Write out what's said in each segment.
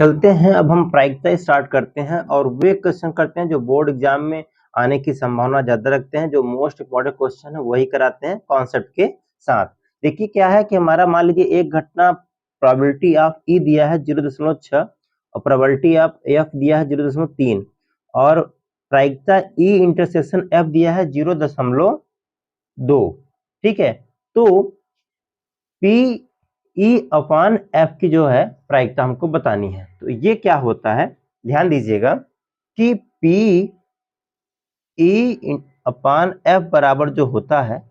चलते हैं, अब हम प्रायिकता स्टार्ट करते हैं और वे क्वेश्चन करते हैं जो बोर्ड एग्जाम में आने की संभावना ज्यादा रखते हैं। जो मोस्ट इंपॉर्टेंट क्वेश्चन है वही कराते हैं कॉन्सेप्ट के साथ। देखिए क्या है कि हमारा मान लीजिए एक घटना प्रोबेबिलिटी ऑफ ई दिया है 0.6 और प्रोबेबिलिटी ऑफ एफ दिया है 0.3 और प्रायिकता ई इंटरसेक्शन एफ दिया है 0.2। ठीक है, तो पी ई अपान एफ की जो है प्रायिकता हमको बतानी है। तो ये क्या होता है, ध्यान दीजिएगा कि पी ई अपान एफ बराबर जो होता है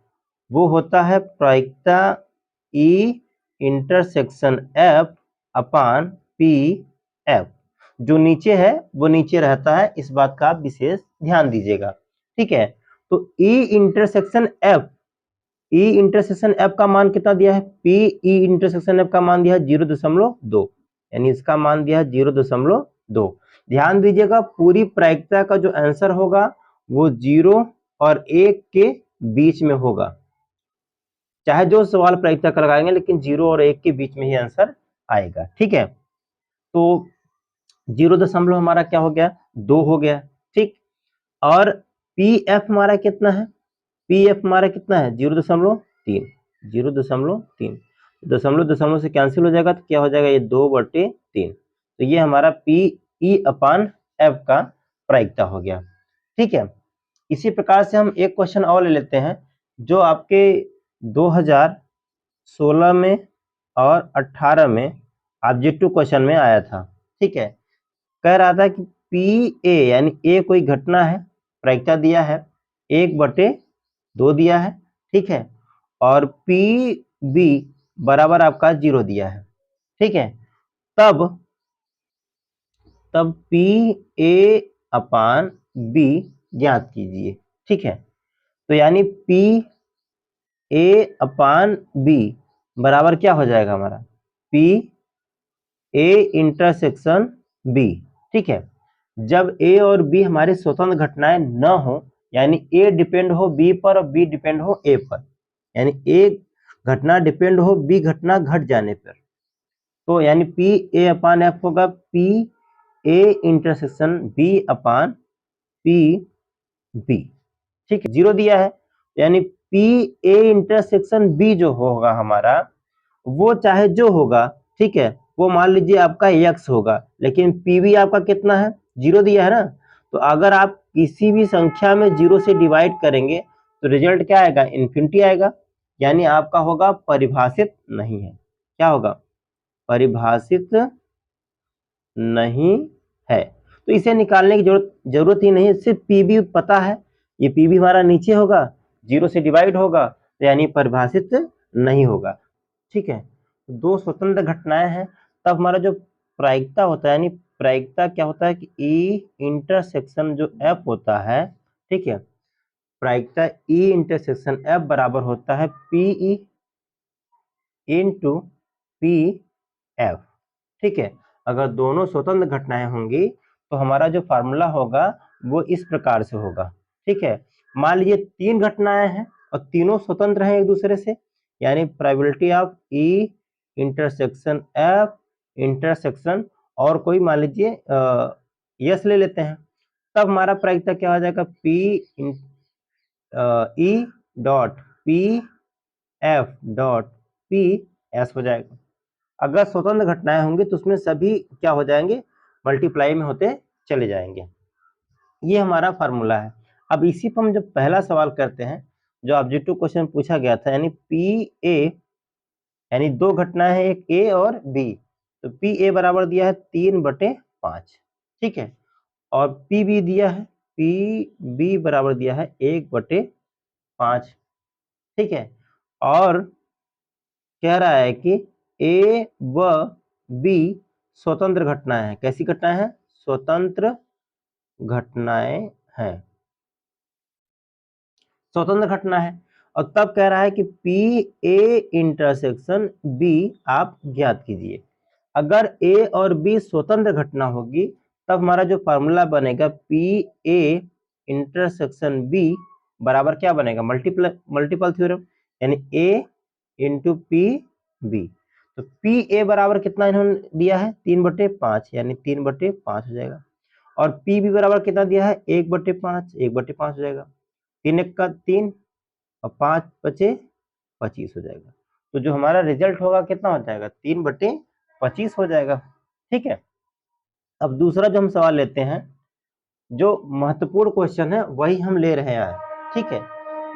वो होता है प्रायिकता ई इंटरसेक्शन एफ अपान पी एफ। जो नीचे है वो नीचे रहता है, इस बात का आप विशेष ध्यान दीजिएगा। ठीक है, तो ई इंटरसेक्शन एफ का मान कितना दिया है, पी ई इंटरसेक्शन एफ का मान दिया है 0.2, यानी इसका मान दिया है 0.2। ध्यान दीजिएगा पूरी प्रायिकता का जो आंसर होगा वो 0 और 1 के बीच में होगा। चाहे जो सवाल प्रायिकता का लगाएंगे लेकिन 0 और 1 के बीच में ही आंसर आएगा। ठीक है, तो 0 हमारा क्या हो गया, 2 हो गया। ठीक, और पी एफ हमारा कितना है, पी एफ हमारा कितना है 0.3, 0.3 दशमलव दशमलव से कैंसिल हो जाएगा तो क्या हो जाएगा, ये 2/3। तो ये हमारा पी ई अपान एफ का प्रायिकता हो गया। ठीक है, इसी प्रकार से हम एक क्वेश्चन और ले लेते हैं जो आपके 2016 में और 18 में ऑब्जेक्टिव क्वेश्चन में आया था। ठीक है, कह रहा था कि पी ए यानी ए कोई घटना है, प्रायिकता दिया है 1/2 दिया है। ठीक है, और पी बी बराबर आपका 0 दिया है। ठीक है, तब पी ए अपान बी ज्ञात कीजिए। ठीक है, तो यानी पी ए अपान बी बराबर क्या हो जाएगा हमारा, पी ए इंटरसेक्शन बी। ठीक है, जब ए और बी हमारी स्वतंत्र घटनाएं न हो, यानी ए डिपेंड हो बी पर और बी डिपेंड हो ए पर, यानी ए घटना डिपेंड हो बी घटना घट जाने पर, तो यानी पी ए अपान एफ होगा P A intersection B upon P B. ठीक है, 0 दिया है, यानी पी ए इंटरसेक्शन बी जो होगा हमारा वो चाहे जो होगा, ठीक है, वो मान लीजिए आपका x होगा, लेकिन पीवी आपका कितना है, 0 दिया है ना। तो अगर आप किसी भी संख्या में 0 से डिवाइड करेंगे तो रिजल्ट क्या आएगा, इन्फिनिटी आएगा, यानी आपका होगा परिभाषित नहीं है। क्या होगा, परिभाषित नहीं है। तो इसे निकालने की जरूरत ही नहीं, सिर्फ पीबी पता है, ये पीबी हमारा नीचे होगा, 0 से डिवाइड होगा, तो यानी परिभाषित नहीं होगा। ठीक है, दो स्वतंत्र घटनाएं हैं, तब हमारा जो प्रायिकता होता है, यानी प्रायिकता क्या होता है कि ई इंटरसेक्शन जो एफ होता है, ठीक है, प्रायिकता ई इंटरसेक्शन एफ बराबर होता है पीई इनटू पी एफ। ठीक है, अगर दोनों स्वतंत्र घटनाएं होंगी तो हमारा जो फार्मूला होगा वो इस प्रकार से होगा। ठीक है, मान लीजिए 3 घटनाएं हैं और तीनों स्वतंत्र हैं एक दूसरे से, यानी probability of E intersection F intersection और कोई मान लीजिए यस ले लेते हैं, तब हमारा प्रायिकता क्या हो जाएगा, P E dot P F dot P S हो जाएगा। अगर स्वतंत्र घटनाएं होंगी तो उसमें सभी क्या हो जाएंगे, मल्टीप्लाई में होते चले जाएंगे। ये हमारा फार्मूला है। अब इसी पर हम जब पहला सवाल करते हैं जो ऑब्जेक्टिव क्वेश्चन पूछा गया था, यानी पी ए यानी दो घटनाएं हैं, एक ए और बी, तो पी ए बराबर दिया है 3/5। ठीक है, और पी बी दिया है, पी बी बराबर दिया है 1/5। ठीक है, और कह रहा है कि ए व बी स्वतंत्र घटनाएं हैं। कैसी घटनाएं हैं, स्वतंत्र घटनाएं हैं, स्वतंत्र घटना है। और तब कह रहा है कि पी ए इंटरसेक्शन बी आप ज्ञात कीजिए। अगर ए और बी स्वतंत्र घटना होगी तब हमारा जो फार्मूला बनेगा पी ए इंटरसेक्शन बी बराबर क्या बनेगा, मल्टीपल थ्योरम, यानी ए इंटू पी बी। तो पी ए बराबर कितना इन्होंने दिया है 3/5, यानी 3/5 हो जाएगा। और पी बी बराबर कितना दिया है 1/5, 1/5 हो जाएगा। 3 1 का 3 और 5 बचे 25 हो जाएगा। तो जो हमारा रिजल्ट होगा कितना हो जाएगा 3/25 हो जाएगा। ठीक है, अब दूसरा जो हम सवाल लेते हैं, जो महत्वपूर्ण क्वेश्चन है वही हम ले रहे हैं। ठीक है,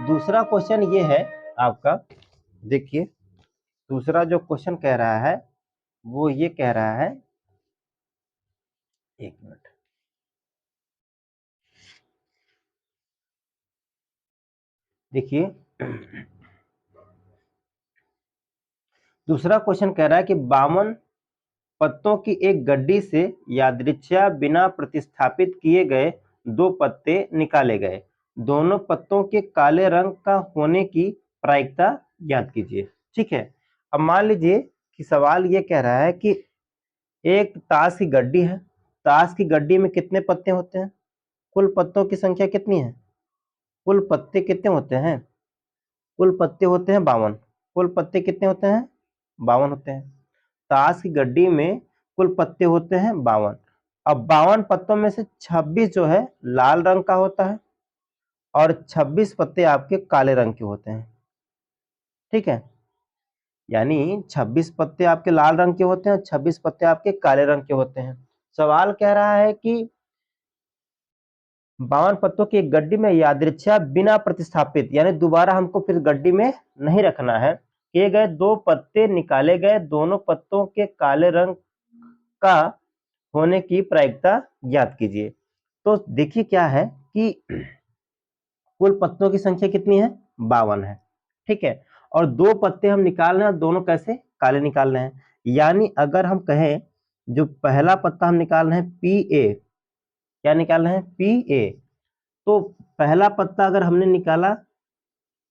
दूसरा क्वेश्चन ये है आपका, देखिए दूसरा जो क्वेश्चन कह रहा है वो ये कह रहा है, एक मिनट, देखिए दूसरा क्वेश्चन कह रहा है कि 52 पत्तों की एक गड्डी से यादृच्छा बिना प्रतिस्थापित किए गए 2 पत्ते निकाले गए। दोनों पत्तों के काले रंग का होने की प्रायिकता ज्ञात कीजिए। ठीक है, अब मान लीजिए कि सवाल ये कह रहा है कि एक ताश की गड्डी है, ताश की गड्डी में कितने पत्ते होते हैं, कुल पत्तों की संख्या कितनी है, कुल पत्ते कितने होते हैं, कुल पत्ते होते हैं 52। कुल पत्ते कितने होते हैं 52 होते हैं। ताश की गड्डी में कुल पत्ते होते हैं 52। अब 52 पत्तों में से 26 जो है लाल रंग का होता है और 26 पत्ते आपके काले रंग के होते हैं। ठीक है, यानी 26 पत्ते आपके लाल रंग के होते हैं और 26 पत्ते आपके काले रंग के होते हैं। सवाल कह रहा है कि 52 पत्तों की एक गड्डी में यादृच्छा बिना प्रतिस्थापित, यानी दोबारा हमको फिर गड्डी में नहीं रखना है, किए गए 2 पत्ते निकाले गए, दोनों पत्तों के काले रंग का होने की प्रायिकता ज्ञात कीजिए। तो देखिए क्या है कि कुल पत्तों की संख्या कितनी है 52 है। ठीक है, और 2 पत्ते हम निकाल रहे हैं, दोनों कैसे काले निकाल रहे हैं। यानी अगर हम कहें जो पहला पत्ता हम निकाल रहे हैं पी ए, क्या निकाल रहे हैं पी ए, तो पहला पत्ता अगर हमने निकाला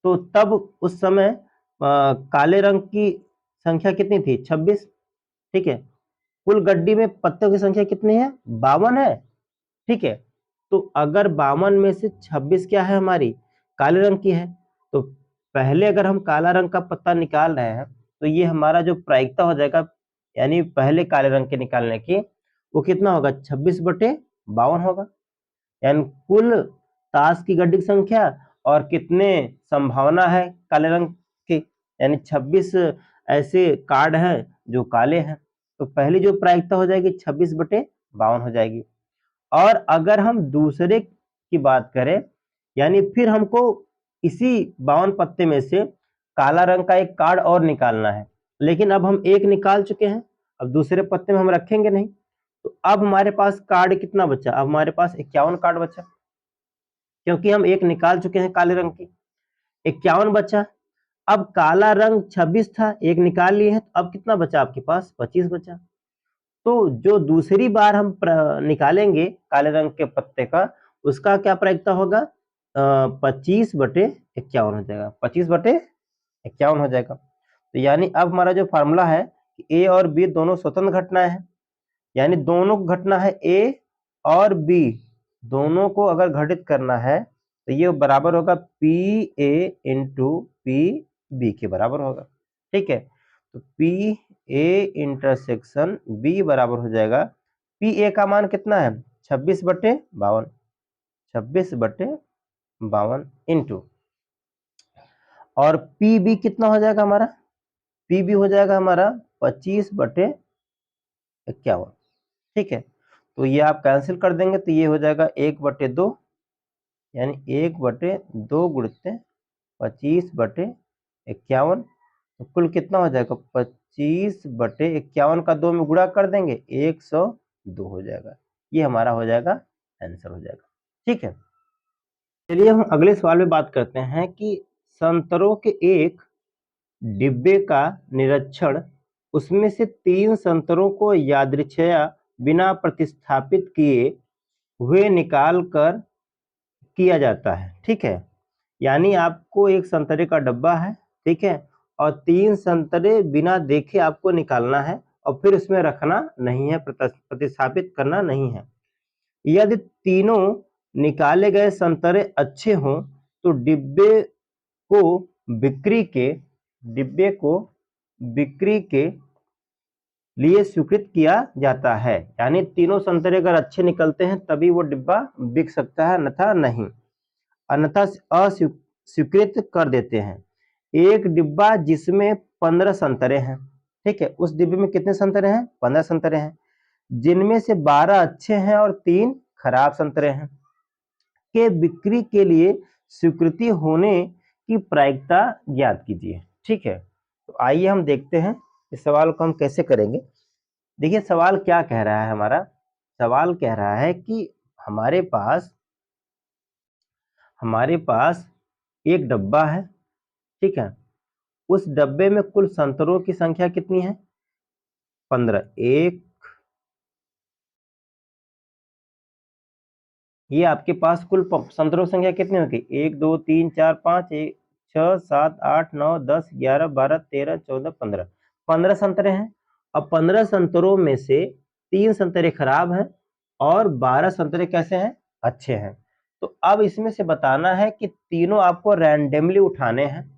तो तब उस समय काले रंग की संख्या कितनी थी 26। ठीक है, कुल गड्डी में पत्तों की संख्या कितनी है 52 है। ठीक है, तो अगर 52 में से 26 क्या है हमारी काले रंग की है, तो पहले अगर हम काला रंग का पत्ता निकाल रहे हैं तो ये हमारा जो प्रायिकता हो जाएगा, यानी पहले काले रंग के निकालने की, वो कितना होगा 26/52 होगा। यानी कुल ताश की गड्डी की संख्या और कितने संभावना है काले रंग की, यानी 26 ऐसे कार्ड हैं जो काले हैं, तो पहली जो प्रायिकता हो जाएगी 26/52 हो जाएगी। और अगर हम दूसरे की बात करें, यानी फिर हमको इसी 52 पत्ते में से काला रंग का एक कार्ड और निकालना है, लेकिन अब हम एक निकाल चुके हैं, अब दूसरे पत्ते में हम रखेंगे नहीं, तो अब हमारे पास कार्ड कितना बचा, अब हमारे पास 51 कार्ड बचा, क्योंकि हम एक निकाल चुके हैं काले रंग की, 51 बचा। अब काला रंग 26 था, एक निकाल लिए हैं, तो अब कितना बचा आपके पास 25 बचा। तो जो दूसरी बार हम निकालेंगे काले रंग के पत्ते का, उसका क्या प्रायिकता होगा 25/51 हो जाएगा, 25/51 हो जाएगा। तो यानी अब हमारा जो फार्मूला है कि ए और बी दोनों स्वतंत्र घटनाएं हैं, यानी दोनों घटना है ए और बी, दोनों को अगर घटित करना है तो ये बराबर होगा P A into P B के बराबर होगा। ठीक है, तो पी ए इंटरसेक्शन बी बराबर हो जाएगा, पी ए का मान कितना है 26/52, 26/52 इंटू, और पी बी कितना हो जाएगा हमारा, पी बी हो जाएगा हमारा 25/51। ठीक है, तो ये आप कैंसिल कर देंगे तो ये हो जाएगा 1/2, यानी 1/2 गुणित 25/51, तो कुल कितना हो जाएगा 25/51 का 2 में गुणा कर देंगे 102 हो जाएगा। ये हमारा हो जाएगा आंसर हो जाएगा। ठीक है, चलिए हम अगले सवाल में बात करते हैं कि संतरों के एक डिब्बे का निरीक्षण, उसमें से 3 संतरों को यादृच्छया बिना प्रतिस्थापित किए हुए निकाल कर किया जाता है। ठीक है, यानी आपको एक संतरे का डब्बा है, ठीक है, और 3 संतरे बिना देखे आपको निकालना है और फिर उसमें रखना नहीं है, प्रतिस्थापित करना नहीं है। यदि तीनों निकाले गए संतरे अच्छे हों तो को बिक्री के लिए स्वीकृत किया जाता है। यानी तीनों संतरे अगर अच्छे निकलते हैं तभी वो डिब्बा बिक सकता है, अन्यथा नहीं, अन्यथा अस्वीकृत कर देते हैं। एक डिब्बा जिसमें 15 संतरे हैं, ठीक है, उस डिब्बे में कितने संतरे हैं? 15 संतरे हैं, जिनमें से 12 अच्छे हैं और 3 खराब संतरे हैं, के बिक्री के लिए स्वीकृति होने की प्रायिकता ज्ञात कीजिए। ठीक है, तो आइए हम देखते हैं इस सवाल को हम कैसे करेंगे। देखिए सवाल क्या कह रहा है हमारा, सवाल कह रहा है कि हमारे पास एक डब्बा है, ठीक है, उस डब्बे में कुल संतरों की संख्या कितनी है? 15। ये आपके पास कुल संतरों की संख्या कितनी होगी? 1 2 3 4 5 6 7 8 9 10 11 12 13 14 15। 15 संतरे हैं। अब 15 संतरों में से 3 संतरे खराब हैं और 12 संतरे कैसे हैं? अच्छे हैं। तो अब इसमें से बताना है कि तीनों आपको रैंडमली उठाने हैं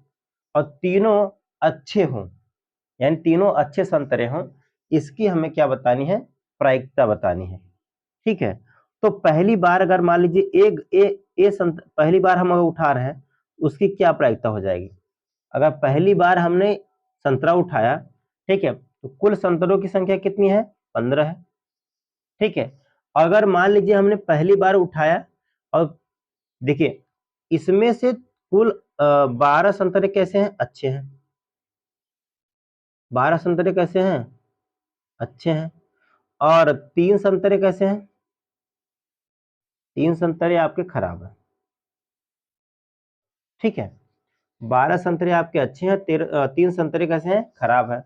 और तीनों अच्छे हों, यानी तीनों अच्छे संतरे हों। इसकी हमें क्या बतानी है? प्रायिकता बतानी है। ठीक है, तो पहली बार अगर मान लीजिए पहली बार हम अगर उठा रहे हैं, उसकी क्या प्रायिकता हो जाएगी? अगर पहली बार हमने संतरा उठाया, ठीक है, तो कुल संतरों की संख्या कितनी है? 15 है। ठीक है, अगर मान लीजिए हमने पहली बार उठाया और देखिए इसमें से कुल 12 संतरे कैसे हैं? अच्छे हैं। 12 संतरे कैसे हैं? अच्छे हैं। और 3 संतरे कैसे हैं? 3 संतरे आपके खराब हैं। ठीक है, 12 संतरे आपके अच्छे हैं, 3 संतरे कैसे हैं? खराब है।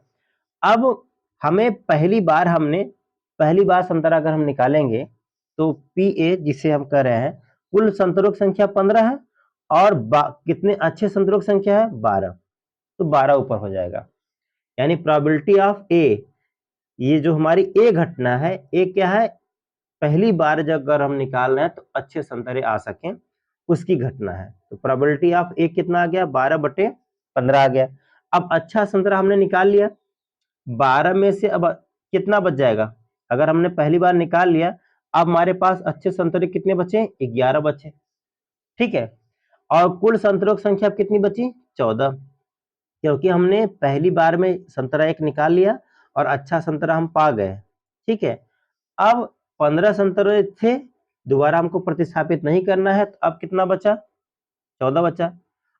अब हमें पहली बार संतरा अगर हम निकालेंगे तो पी ए जिसे हम कह रहे हैं, कुल संतरों की संख्या 15 है और कितने अच्छे संतरों की संख्या है? 12। तो 12 ऊपर हो जाएगा। यानी प्रोबेबिलिटी ऑफ ए, ये जो हमारी ए घटना है, ए क्या है? पहली बार जब अगर हम निकाल रहे हैं तो अच्छे संतरे आ सकें, उसकी घटना है। तो प्रोबेबिलिटी ऑफ ए कितना आ गया? 12/15 आ गया। अब अच्छा संतरा हमने निकाल लिया, 12 में से अब कितना बच जाएगा? अगर हमने पहली बार निकाल लिया, अब हमारे पास अच्छे संतरे कितने बचे? 11 बचे। ठीक है, और कुल संतरों की संख्या कितनी बची? 14, क्योंकि हमने पहली बार में संतरा एक निकाल लिया और अच्छा संतरा हम पा गए। ठीक है, अब 15 संतरे थे, दोबारा हमको प्रतिस्थापित नहीं करना है, तो अब कितना बचा? 14 बचा।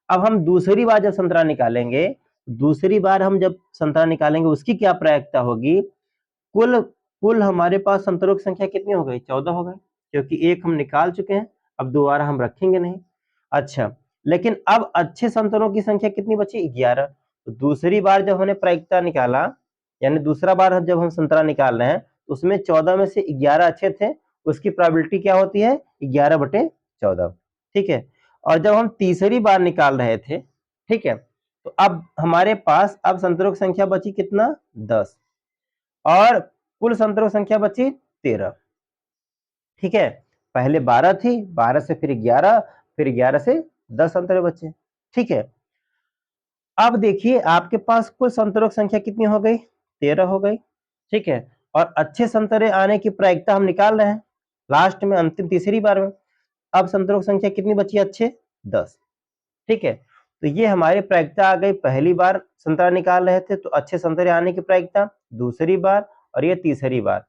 अब हम दूसरी बार जब संतरा निकालेंगे, उसकी क्या प्रायिकता होगी? कुल कुल हमारे पास संतरों की संख्या कितनी हो गई? 14 हो गई, क्योंकि एक हम निकाल चुके हैं, अब दोबारा हम रखेंगे नहीं। अच्छा, लेकिन अब अच्छे संतरों की संख्या कितनी बची? 11। तो दूसरी बार जब हमने प्रायिकता निकाला, यानी दूसरा बार जब हम संतरा निकाल रहे हैं, उसमें 14 में से 11 अच्छे थे, उसकी प्रोबेबिलिटी क्या होती है? 11/14। ठीक है, और जब हम तीसरी बार निकाल रहे थे, ठीक है, तो अब हमारे पास अब संतरों की संख्या बची कितना? 10 और कुल संतरों की संख्या बची 13। ठीक है, पहले 12 थी, 12 से फिर 11, फिर 11 से 10 संतरे बचे। ठीक है, अब देखिए आपके पास कुल संतरों की संख्या कितनी हो गई? 13 हो गई। ठीक है, और अच्छे संतरे आने की प्रायिकता हम निकाल रहे हैं लास्ट में, अंतिम तीसरी बार में। अब संतरों की संख्या कितनी बची? अच्छे 10। ठीक है, तो ये हमारी प्रायिकता आ गई। पहली बार संतरा निकाल रहे थे तो अच्छे संतरे आने की प्रायिकता, दूसरी बार और ये तीसरी बार।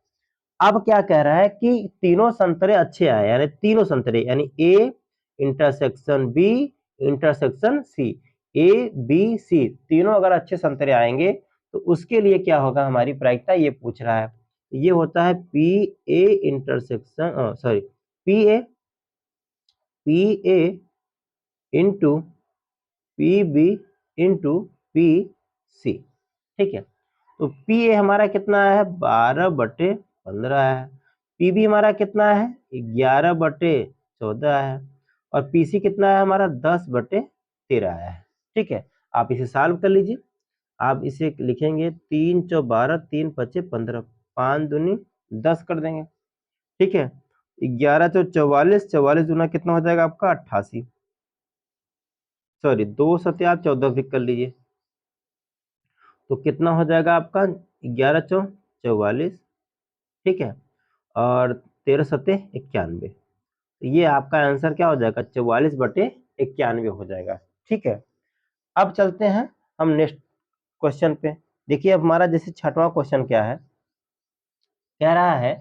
अब क्या कह रहा है कि तीनों संतरे अच्छे आए, यानी तीनों संतरे, यानी A intersection B intersection C, A B C तीनों अगर अच्छे संतरे आएंगे तो उसके लिए क्या होगा? हमारी प्रायिकता ये पूछ रहा है। ये होता है P A intersection P A into P B into P C. ठीक है, तो पी ए हमारा कितना है? 12/15 है। पी बी हमारा कितना है? 11/14 है। और पी सी कितना है हमारा? 10/13 है। ठीक है, आप इसे सॉल्व कर लीजिए। आप इसे लिखेंगे 3 × 12, 3 × 5 = 15, 5 दूनी 10 कर देंगे। ठीक है, 11 × 44, 44 दूना कितना हो जाएगा आपका? 88। सॉरी, 2 7 14 भी कर लीजिए, तो कितना हो जाएगा आपका? 11 × 44, ठीक है, और 13 सत्ते 91। ये आपका आंसर क्या हो जाएगा, 44/91 हो जाएगा। ठीक है, अब चलते हैं हम नेक्स्ट क्वेश्चन पे। देखिए अब हमारा जैसे 6वां क्वेश्चन क्या है, कह रहा है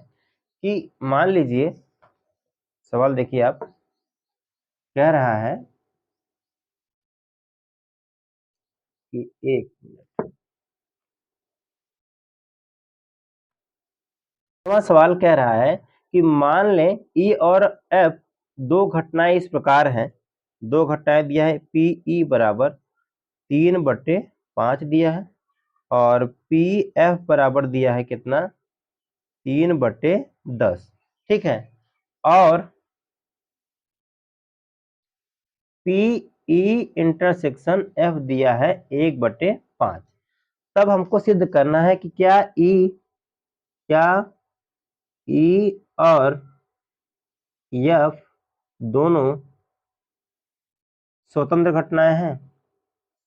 कि मान लीजिए, सवाल देखिए आप, कह रहा है कि एक सवाल कह रहा है कि मान लें ई और एफ दो घटनाएं इस प्रकार हैं, दो घटनाएं दिया है, पी ई बराबर 3/5 दिया है और पी एफ बराबर दिया है कितना, 3/10, ठीक है, और पी ई इंटरसेक्शन एफ दिया है 1/5। तब हमको सिद्ध करना है कि क्या ई और एफ दोनों स्वतंत्र घटनाएं हैं,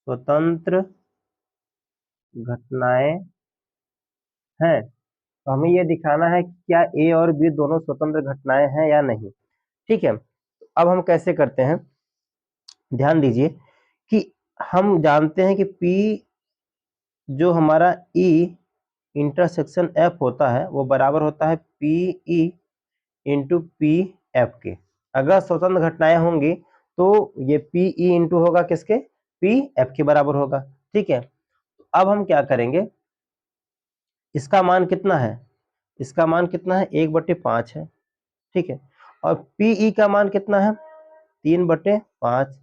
स्वतंत्र घटनाएं हैं। तो हमें यह दिखाना है कि क्या ए और बी दोनों स्वतंत्र घटनाएं हैं या नहीं। ठीक है, अब हम कैसे करते हैं, ध्यान दीजिए कि हम जानते हैं कि P जो हमारा E इंटरसेक्शन F होता है वो बराबर होता है PE इंटू पी एफ के। अगर स्वतंत्र घटनाएं होंगी तो ये PE इंटू होगा किसके, PF के बराबर होगा। ठीक है, अब हम क्या करेंगे, इसका मान कितना है, इसका मान कितना है, 1/5 है, ठीक है, और PE का मान कितना है, 3/5,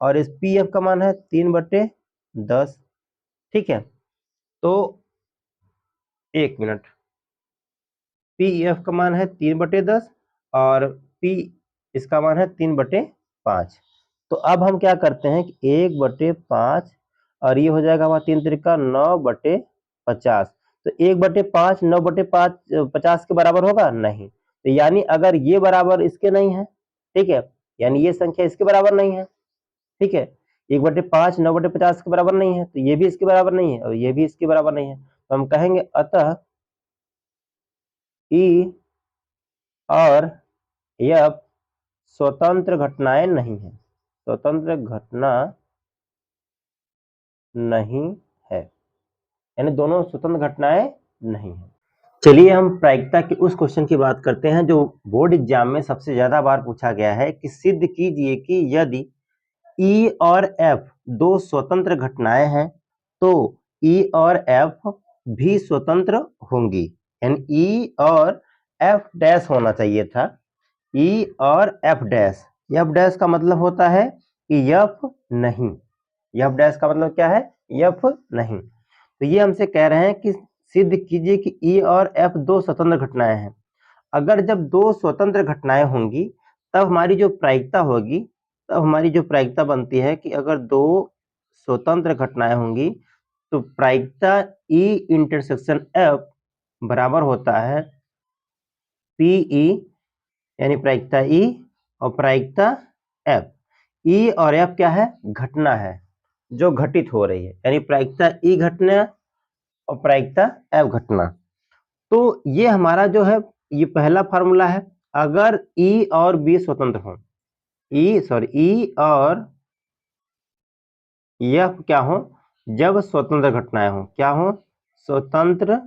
और इस PF का मान है 3/10। ठीक है, तो 1 मिनट, PF का मान है 3/10 और P इसका मान है 3/5। तो अब हम क्या करते हैं कि 1/5 और ये हो जाएगा हमारा 3 तरीका 9/50। तो 1/5 9/5 50 के बराबर होगा नहीं, तो यानी अगर ये बराबर इसके नहीं है, ठीक है, यानी ये संख्या इसके बराबर नहीं है, ठीक है, 1/5 9/50 के बराबर नहीं है, तो ये भी इसके बराबर नहीं है और ये भी इसके बराबर नहीं है। तो हम कहेंगे अतः ई और एफ स्वतंत्र घटनाएं नहीं है, स्वतंत्र घटना नहीं है, यानी दोनों स्वतंत्र घटनाएं नहीं है। चलिए हम प्रायिकता के उस क्वेश्चन की बात करते हैं जो बोर्ड एग्जाम में सबसे ज्यादा बार पूछा गया है कि सिद्ध कीजिए कि यदि ई और एफ दो स्वतंत्र घटनाएं हैं तो ई और एफ भी स्वतंत्र होंगी, यानी ई और एफ डैश होना चाहिए था, ई और एफ डैश। एफ डैश का मतलब होता है कि एफ नहीं, एफ डैश का मतलब क्या है, एफ नहीं। तो ये हमसे कह रहे हैं कि सिद्ध कीजिए कि ई और एफ दो स्वतंत्र घटनाएं हैं। अगर जब दो स्वतंत्र घटनाएं होंगी तब हमारी जो प्रायिकता होगी, तब हमारी जो प्रायिकता बनती है कि अगर दो स्वतंत्र घटनाएं होंगी तो प्रायिकता ई इंटरसेक्शन एफ बराबर होता है पीई, यानी प्रायिकता ई और प्रायिकता एफ। ई और एफ क्या है, घटना है जो घटित हो रही है, यानी प्रायिकता ई घटना और प्रायिकता एफ घटना। तो ये हमारा जो है ये पहला फार्मूला है। अगर ई और बी स्वतंत्र हो, ई और एफ क्या हो, जब स्वतंत्र घटनाएं हो, क्या हो, स्वतंत्र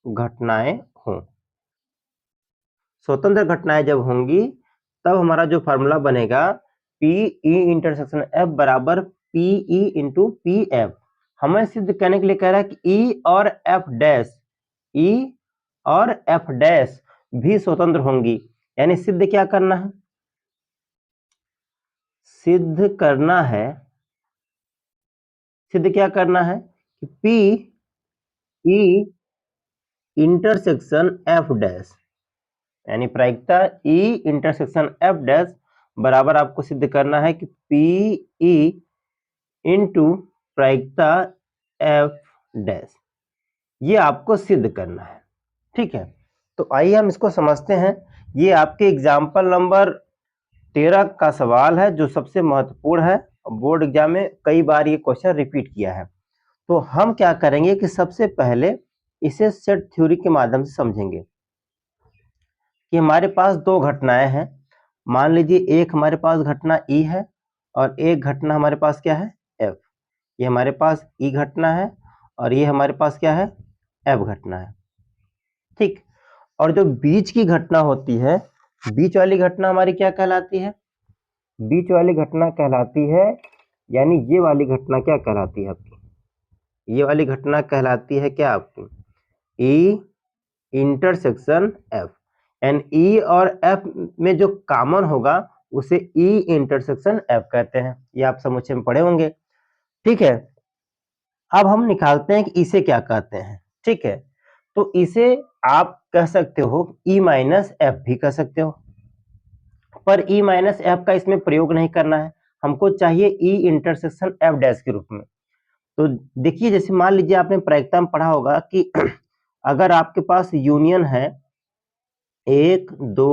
घटनाएं हो, स्वतंत्र घटनाएं जब होंगी तब हमारा जो फार्मूला बनेगा पीई इंटरसेक्शन एफ बराबर पीई इंटू पी एफ। हमें सिद्ध करने के लिए कह रहा है कि ई और एफ डैश, ई और एफ डैश भी स्वतंत्र होंगी, यानी सिद्ध क्या करना है, सिद्ध करना है, सिद्ध क्या करना है कि P E intersection F dash, यानी प्रायिकता ई इंटरसेक्शन एफ डैश बराबर आपको सिद्ध करना है कि पी ई इंटू प्रायिकता एफ डैश, ये आपको सिद्ध करना है। ठीक है, तो आइए हम इसको समझते हैं। ये आपके एग्जाम्पल नंबर 13 का सवाल है जो सबसे महत्वपूर्ण है, बोर्ड एग्जाम में कई बार ये क्वेश्चन रिपीट किया है। तो हम क्या करेंगे कि सबसे पहले इसे सेट थ्योरी के माध्यम से समझेंगे कि हमारे पास दो घटनाएं हैं। मान लीजिए एक हमारे पास घटना ई है और एक घटना हमारे पास क्या है, एफ। ये हमारे पास ई घटना है और ये हमारे पास क्या है, एफ घटना है। ठीक। और जो बीच की घटना होती है, बीच वाली घटना हमारी क्या कहलाती है, बीच वाली घटना कहलाती है, यानी ये वाली घटना क्या कहलाती है आपकी, ये वाली घटना कहलाती है क्या आपकी, ई इंटरसेक्शन एफ। एंड ई और एफ में जो कॉमन होगा उसे ई इंटरसेक्शन एफ कहते हैं। ये आप समुच्चय में पढ़े होंगे। ठीक है, अब हम निकालते हैं कि इसे क्या कहते हैं। ठीक है, तो इसे आप कह सकते हो ई माइनस एफ भी कह सकते हो, पर ई माइनस एफ का इसमें प्रयोग नहीं करना है, हमको चाहिए ई इंटरसेक्शन एफ डैश के रूप में। तो देखिए, जैसे मान लीजिए आपने प्रायिकता में पढ़ा होगा कि अगर आपके पास यूनियन है 1 2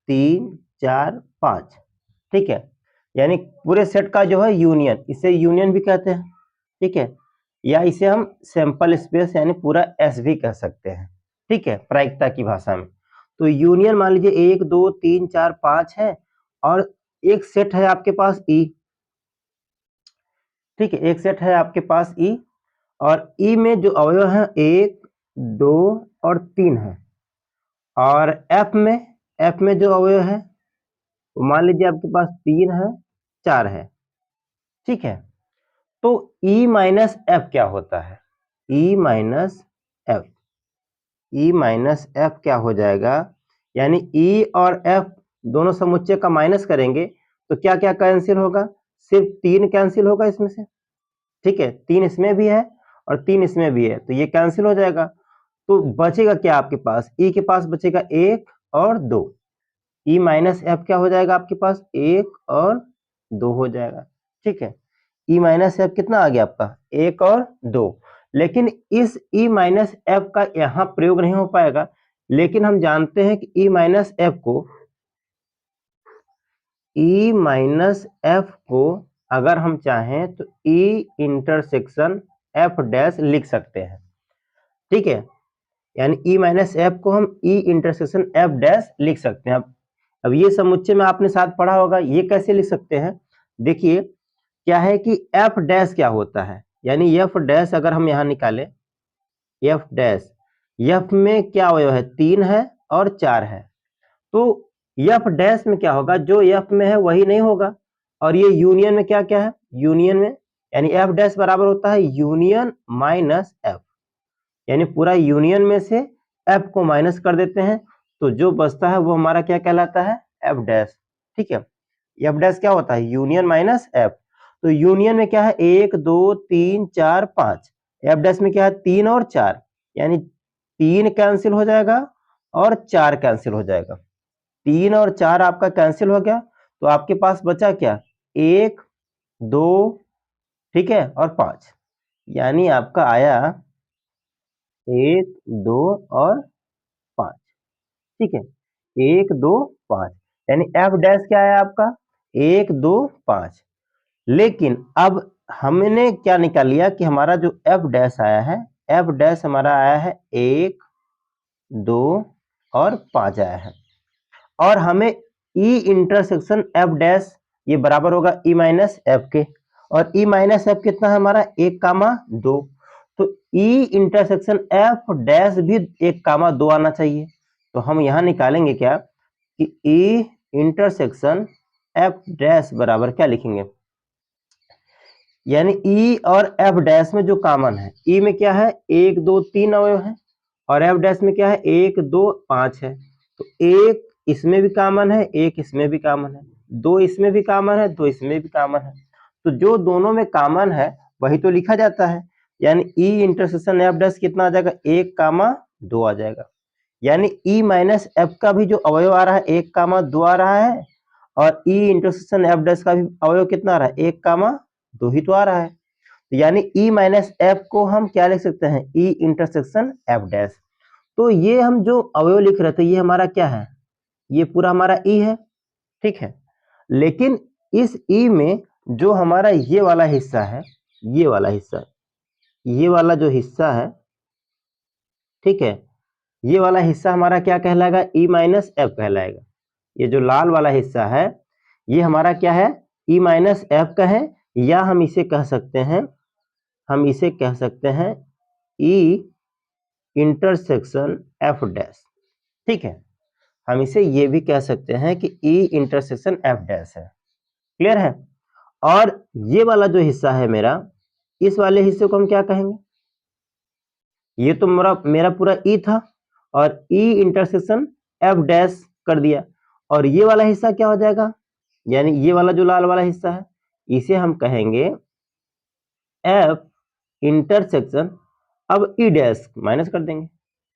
3 4 5, ठीक है, यानी पूरे सेट का जो है यूनियन, इसे यूनियन भी कहते हैं। ठीक है, या इसे हम सैंपल स्पेस यानी पूरा एस भी कह सकते हैं। ठीक है, प्रायिकता की भाषा में। तो यूनियन मान लीजिए 1 2 3 4 5 है और एक सेट है आपके पास ई। ठीक है, एक सेट है आपके पास ई और ई में जो अवयव है 1 2 और 3 है, और एफ में जो अवयव है मान लीजिए आपके पास 3 है 4 है। ठीक है, तो ई माइनस एफ क्या होता है, E minus F, E minus F क्या हो जाएगा, यानी ई और एफ दोनों समुच्चय का माइनस करेंगे तो क्या क्या कैंसिल होगा, सिर्फ 3 कैंसिल होगा इसमें से। ठीक है, 3 इसमें भी है और 3 इसमें भी है, तो ये कैंसिल हो जाएगा। तो बचेगा क्या आपके पास, ई के पास बचेगा 1 और 2। ई माइनस एफ क्या हो जाएगा आपके पास, 1 और 2 हो जाएगा। ठीक है, ई माइनस एफ कितना आ गया आपका, 1 और 2। लेकिन इस ई माइनस एफ का यहाँ प्रयोग नहीं हो पाएगा, लेकिन हम जानते हैं कि ई माइनस एफ को अगर हम चाहें तो ई इंटरसेक्शन एफ डैश लिख सकते हैं। ठीक है, यानी ई माइनस एफ को हम ई इंटरसेक्शन एफ डैश लिख सकते हैं। अब ये समुच्चय में आपने साथ पढ़ा होगा, ये कैसे लिख सकते हैं। देखिए क्या है कि एफ डैश क्या होता है, यानी एफ डैश अगर हम यहाँ निकालें, एफ डैश, एफ में क्या अवयव है, 3 है और 4 है, तो एफ डैश में क्या होगा, जो एफ में है वही नहीं होगा। और ये यूनियन में क्या क्या है, यूनियन में, यानी एफ डैश बराबर होता है यूनियन माइनस एफ, यानी पूरा यूनियन में से एफ को माइनस कर देते हैं, तो जो बचता है वो हमारा क्या कहलाता है, एफ डैश। ठीक है, एफ डैश क्या होता है, यूनियन माइनस एफ। तो यूनियन में क्या है, 1 2 3 4 5, एफ डैश में क्या है, 3 और 4, यानी 3 कैंसिल हो जाएगा और 4 कैंसिल हो जाएगा। 3 और 4 आपका कैंसिल हो गया, तो आपके पास बचा क्या, 1 2, ठीक है, और 5, यानी आपका आया 1 2 और 5। ठीक है, 1 2 5, यानी एफ डैश क्या है आपका, 1 2 5। लेकिन अब हमने क्या निकाल लिया कि हमारा जो एफ डैश आया है, एफ डैश हमारा आया है 1 2 और 5 आया है, और हमें ई इंटरसेक्शन एफ डैश ये बराबर होगा ई माइनस एफ के, और ई माइनस एफ कितना है हमारा, 1 कामा 2, तो ई इंटरसेक्शन एफ डैश भी 1 कामा 2 आना चाहिए। तो हम यहां निकालेंगे क्या कि ई इंटरसेक्शन एफ डैश बराबर क्या लिखेंगे, यानी ई और एफ डैश में जो कॉमन है, ई में क्या है 1 2 3 अवयव है और एफ डैश में क्या है 1 2 5 है, तो 1 इसमें भी कॉमन है, 1 इसमें भी कॉमन है, 2 इसमें भी कॉमन है, 2 इसमें भी कॉमन है, तो जो दोनों में कॉमन है वही तो लिखा जाता है, यानी ई इंटरसेक्शन एफ डैश कितना आ जाएगा, 1 कामा 2 आ जाएगा। यानी ई माइनस एफ का भी जो अवयव आ रहा है 1 कामा 2 आ रहा है, और ई इंटरसेक्शन एफ डैश का भी अवयव कितना आ रहा है, 1 कामा 2 ही तो आ रहा है। तो यानी ई माइनस एफ को हम क्या लिख सकते हैं, ई इंटरसेक्शन एफ डैश। तो ये हम जो अवयव लिख रहे थे ये हमारा क्या है, ये पूरा हमारा ई है। ठीक है, लेकिन इस ई में जो हमारा ये वाला हिस्सा है, ये वाला हिस्सा, ये वाला जो हिस्सा है, ठीक है। ये वाला हिस्सा हमारा क्या कहलाएगा, ई माइनस एफ कहलाएगा। ये जो लाल वाला हिस्सा है ये हमारा क्या है, ई माइनस एफ का है, या हम इसे कह सकते हैं ई इंटरसेक्शन एफ डैश। ठीक है, हम इसे ये भी कह सकते हैं कि ई इंटरसेक्शन एफ डैश है। क्लियर है। और ये वाला जो हिस्सा है मेरा, इस वाले हिस्से को हम क्या कहेंगे, ये तो मेरा पूरा ई था और ई इंटरसेक्शन एफ डैश कर दिया, और ये वाला हिस्सा क्या हो जाएगा, यानी ये वाला जो लाल वाला हिस्सा है इसे हम कहेंगे एफ इंटरसेक्शन, अब ई डैश माइनस कर देंगे,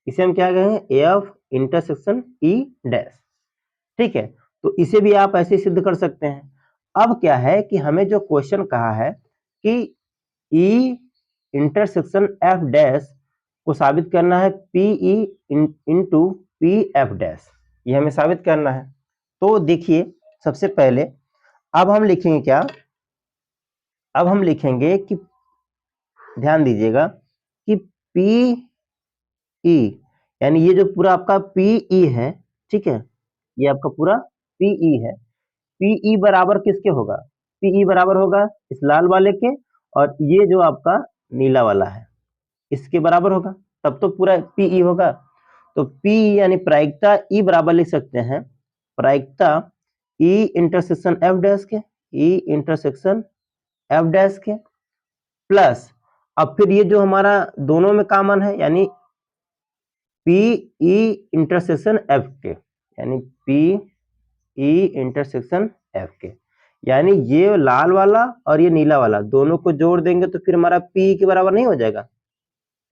इसे हम क्या कहेंगे, एफ इंटरसेक्शन ई डैश। ठीक है, तो इसे भी आप ऐसे सिद्ध कर सकते हैं। अब क्या है कि हमें जो क्वेश्चन कहा है कि ई इंटरसेक्शन एफ डैश को साबित करना है P E into P F dash, ये हमें साबित करना है। तो देखिए सबसे पहले अब हम लिखेंगे क्या, अब हम लिखेंगे कि ध्यान दीजिएगा कि पी ई, यानी ये जो पूरा आपका पी ई है, ठीक है, ये आपका पूरा पी ई है, पी ई बराबर किसके होगा, पी ई बराबर होगा इस लाल वाले के, और ये जो आपका नीला वाला है इसके बराबर होगा, तब तो पूरा पी ई होगा। तो पी यानी प्रायिकता ई बराबर लिख सकते हैं, प्रायिकता ई इंटरसेक्शन एफ डैश के, ई इंटरसेक्शन एफ डैश के, प्लस अब फिर ये जो हमारा दोनों में कॉमन है, यानी पी ई इंटरसेक्शन एफ के, यानी पी ई इंटरसेक्शन एफ के, यानी ये लाल वाला और ये नीला वाला दोनों को जोड़ देंगे तो फिर हमारा पी के बराबर नहीं हो जाएगा,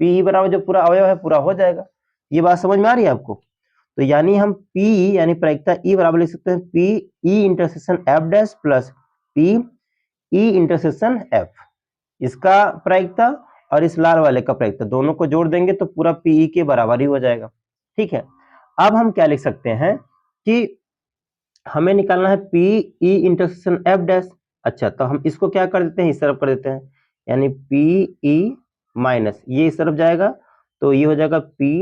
पी बराबर जो पूरा अवयव है पूरा हो जाएगा। ये बात समझ में आ रही है आपको। तो यानी हम पी यानी प्रायिकता ई बराबर लिख सकते हैं P E intersection F dash plus P E intersection F, इसका प्रायिकता और इस लाल वाले का प्रायिकता दोनों को जोड़ देंगे तो पूरा पीई के बराबर ही हो जाएगा। ठीक है, अब हम क्या लिख सकते हैं कि हमें निकालना है P E intersection F dash. अच्छा, तो हम इसको क्या कर देते हैं, इस तरफ कर देते हैं, यानी पी ई माइनस ये इस तरफ जाएगा तो ये हो जाएगा पी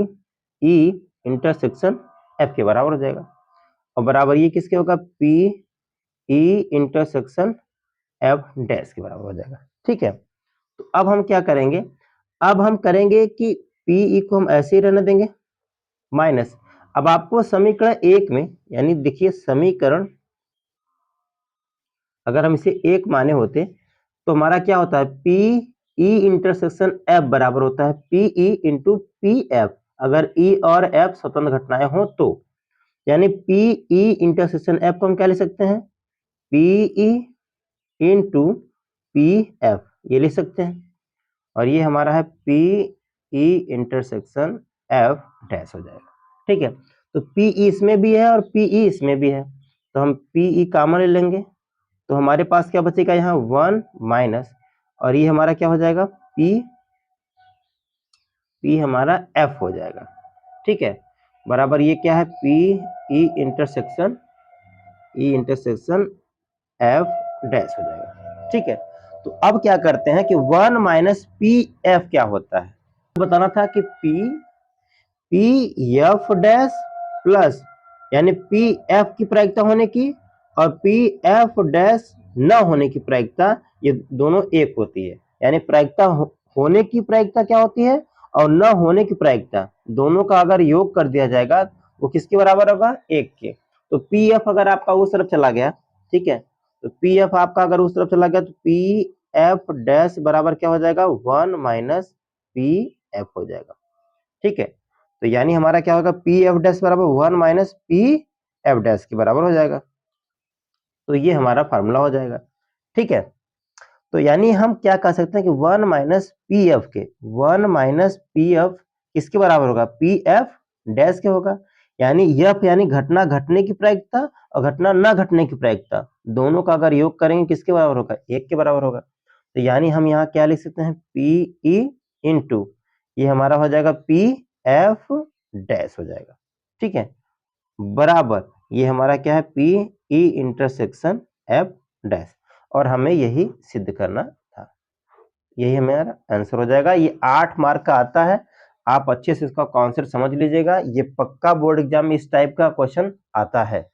ई इंटरसेक्शन एफ के बराबर हो जाएगा, और बराबर ये किसके होगा, P E intersection F dash के बराबर हो जाएगा। ठीक है, तो अब हम क्या करेंगे, अब हम करेंगे कि पी ई को हम ऐसे ही रहने देंगे माइनस, अब आपको समीकरण एक में, यानी देखिए समीकरण अगर हम इसे एक माने होते तो हमारा क्या होता है, पी ई इंटरसेक्शन एफ बराबर होता है P E into P F, अगर ई और एफ स्वतंत्र घटनाएं हो तो, यानी पी ई इंटरसेक्शन एफ को हम क्या लिख सकते हैं, P E into P F, ये लिख सकते हैं, और ये हमारा है P E intersection F dash हो जाएगा। ठीक है, तो पी ई इसमें भी है और पी ई इसमें भी है, तो हम पी ई कॉमन ले लेंगे, तो हमारे पास क्या बचेगा यहाँ 1 माइनस, और ये हमारा क्या हो जाएगा, पी हमारा एफ हो जाएगा। ठीक है, बराबर ये क्या है, P E intersection F dash हो जाएगा। ठीक है, तो अब क्या करते हैं कि 1 माइनस पी एफ क्या होता है, बताना था कि पी एफ डैश प्लस, यानी पी एफ की प्रायिकता होने की और पी एफ डैश न होने की प्रायिकता, ये दोनों एक होती है, यानी प्रायिकता होने की प्रायिकता क्या होती है और न होने की प्रायिकता, दोनों का अगर योग कर दिया जाएगा वो किसके बराबर होगा, एक के। तो पी एफ अगर आपका उस तरफ चला गया, ठीक है, तो पी एफ आपका अगर उस तरफ चला गया तो पी एफ डैश बराबर क्या हो जाएगा, 1 माइनस पी एफ हो जाएगा। ठीक है, तो यानी हमारा क्या होगा, पी एफ डैश बराबर 1 माइनस पी एफ डैश के बराबर हो जाएगा, तो ये हमारा फार्मूला हो जाएगा। ठीक है, तो यानी हम क्या कह सकते हैं कि 1 माइनस पी एफ के, 1 माइनस पी एफ किसके बराबर होगा, पी एफ डैश के होगा, यानी एफ यानी घटना घटने की प्रायिकता और घटना न घटने की प्रायिकता, दोनों का अगर योग करेंगे किसके बराबर होगा, एक के बराबर होगा। तो यानी हम यहाँ क्या लिख सकते हैं, पी ई इंटू ये हमारा हो जाएगा पी एफ डैश हो जाएगा। ठीक है, बराबर ये हमारा क्या है, P E intersection F dash, और हमें यही सिद्ध करना था, यही हमारा आंसर हो जाएगा। ये 8 मार्क का आता है, आप अच्छे से इसका कॉन्सेप्ट समझ लीजिएगा, ये पक्का बोर्ड एग्जाम में इस टाइप का क्वेश्चन आता है।